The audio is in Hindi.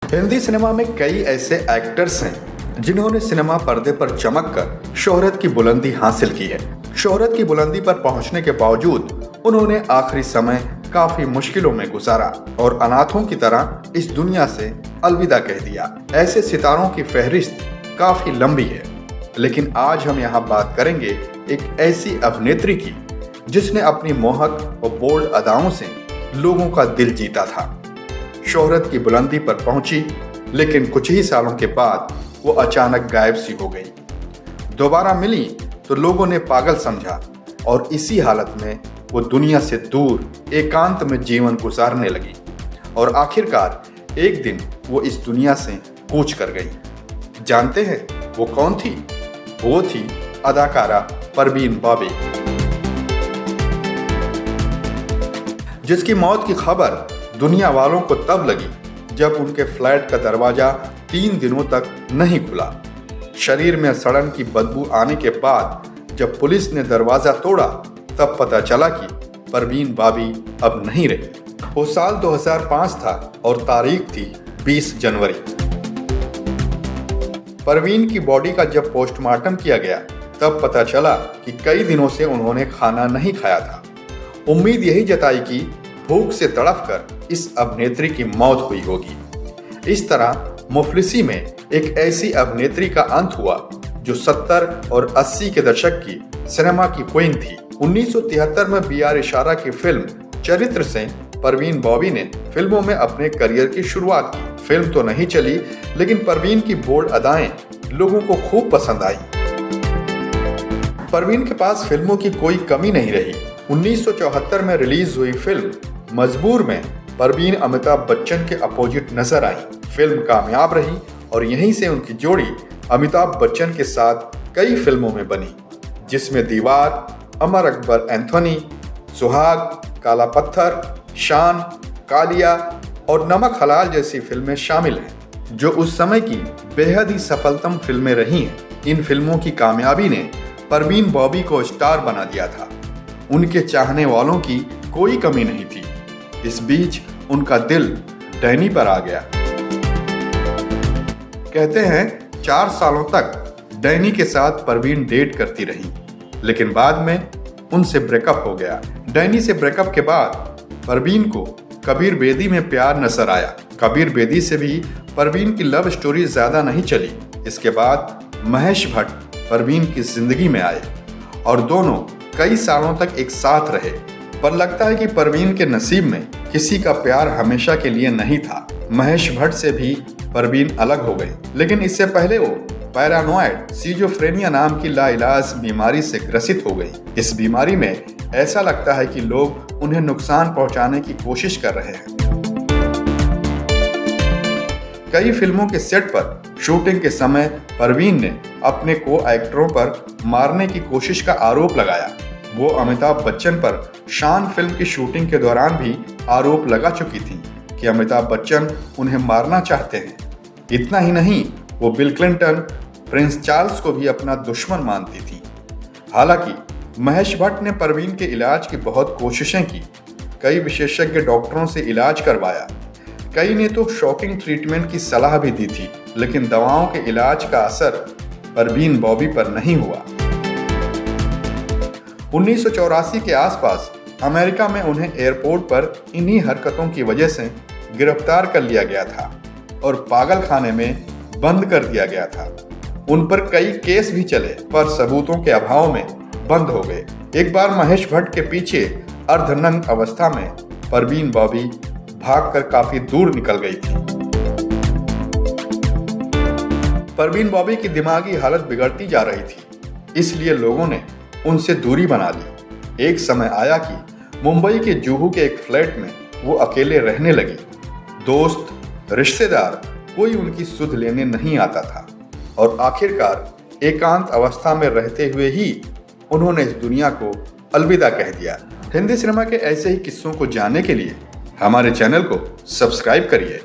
हिंदी सिनेमा में कई ऐसे एक्टर्स हैं जिन्होंने सिनेमा पर्दे पर चमक कर शोहरत की बुलंदी हासिल की है। शोहरत की बुलंदी पर पहुंचने के बावजूद उन्होंने आखिरी समय काफी मुश्किलों में गुजारा और अनाथों की तरह इस दुनिया से अलविदा कह दिया। ऐसे सितारों की फहरिस्त काफी लंबी है, लेकिन आज हम यहाँ बात करेंगे एक ऐसी अभिनेत्री की जिसने अपनी मोहक और बोल्ड अदाओं से लोगों का दिल जीता था। शोहरत की बुलंदी पर पहुंची, लेकिन कुछ ही सालों के बाद वो अचानक गायब सी हो गई। दोबारा मिली तो लोगों ने पागल समझा और इसी हालत में वो दुनिया से दूर एकांत में जीवन गुजारने लगी और आखिरकार एक दिन वो इस दुनिया से कूच कर गई। जानते हैं वो कौन थी? वो थी अदाकारा परवीन बॉबी, जिसकी मौत की खबर दुनिया वालों को तब लगी जब उनके फ्लैट का दरवाजा 3 दिनों तक नहीं खुला। शरीर में सड़न की बदबू आने के बाद जब पुलिस ने दरवाजा तोड़ा तब पता चला कि परवीन बॉबी अब नहीं रही। वो साल 2005 था और तारीख थी 20 जनवरी। परवीन की बॉडी का जब पोस्टमार्टम किया गया तब पता चला कि कई दिनों से उन्होंने खाना नहीं खाया था। उम्मीद यही जताई कि भूख से तड़पकर इस अभिनेत्री की मौत हुई होगी। इस तरह मुफलिसी में एक ऐसी अभिनेत्री का अंत हुआ जो 70 और 80 के दशक की सिनेमा की क्वीन थी। 1973 में बी आर इशारा की फिल्म चरित्र से परवीन बॉबी ने फिल्मों में अपने करियर की शुरुआत की। फिल्म तो नहीं चली, लेकिन परवीन की बोल्ड अदाएं लोगों को खूब पसंद आई। परवीन के पास फिल्मों की कोई कमी नहीं रही। 1974 में रिलीज हुई फिल्म मजबूर में परवीन अमिताभ बच्चन के अपोजिट नजर आई। फिल्म कामयाब रही और यहीं से उनकी जोड़ी अमिताभ बच्चन के साथ कई फिल्मों में बनी, जिसमें दीवार, अमर अकबर एंथोनी, सुहाग, काला पत्थर, शान, कालिया और नमक हलाल जैसी फिल्में शामिल हैं, जो उस समय की बेहद ही सफलतम फिल्में रही हैं। इन फिल्मों की कामयाबी ने परवीन बॉबी को स्टार बना दिया था। उनके चाहने वालों की कोई कमी नहीं थी। इस बीच उनका दिल डैनी पर आ गया। कहते हैं 4 सालों तक डैनी के साथ परवीन डेट करती रही, लेकिन बाद में उनसे ब्रेकअप हो गया। डैनी से ब्रेकअप के बाद परवीन को कबीर बेदी में प्यार नजर आया। कबीर बेदी से भी परवीन की लव स्टोरी ज्यादा नहीं चली। इसके बाद महेश भट्ट परवीन की जिंदगी में आए और दोनों कई सालों तक एक साथ रहे, पर लगता है कि परवीन के नसीब में किसी का प्यार हमेशा के लिए नहीं था। महेश भट्ट से भी परवीन अलग हो गई, लेकिन इससे पहले वो पैरानोइड सिजोफ्रेनिया नाम की लाइलाज बीमारी से ग्रसित हो गई। इस बीमारी में ऐसा लगता है कि लोग उन्हें नुकसान पहुंचाने की कोशिश कर रहे हैं। कई फिल्मों के सेट पर शूटिंग के समय परवीन ने अपने को एक्टरों पर मारने की कोशिश का आरोप लगाया। वो अमिताभ बच्चन पर शान फिल्म की शूटिंग के दौरान भी आरोप लगा चुकी थी कि अमिताभ बच्चन उन्हें मारना चाहते हैं। इतना ही नहीं, वो बिल क्लिंटन, प्रिंस चार्ल्स को भी अपना दुश्मन मानती थी। हालांकि महेश भट्ट ने परवीन के इलाज की बहुत कोशिशें की। कई विशेषज्ञ डॉक्टरों से इलाज करवाया। कई ने तो शॉकिंग ट्रीटमेंट की सलाह भी दी थी, लेकिन दवाओं के इलाज का असर परवीन बॉबी पर नहीं हुआ। 1984 के आसपास अमेरिका में उन्हें एयरपोर्ट पर इन्हीं हरकतों की वजह से गिरफ्तार कर लिया गया था और पागल खाने में बंद कर दिया गया था। उन पर कई केस भी चले, पर सबूतों के अभाव में बंद हो गए। एक बार महेश भट्ट के पीछे अर्धनग्न अवस्था में परवीन बॉबी भागकर काफी दूर निकल गई थी। परवीन बॉबी की दिमागी हालत बिगड़ती जा रही थी, इसलिए लोगों ने उनसे दूरी बना ली। एक समय आया कि मुंबई के जुहू के एक फ्लैट में वो अकेले रहने लगी। दोस्त, रिश्तेदार कोई उनकी सुध लेने नहीं आता था और आखिरकार एकांत अवस्था में रहते हुए ही उन्होंने इस दुनिया को अलविदा कह दिया। हिंदी सिनेमा के ऐसे ही किस्सों को जानने के लिए हमारे चैनल को सब्सक्राइब करिए।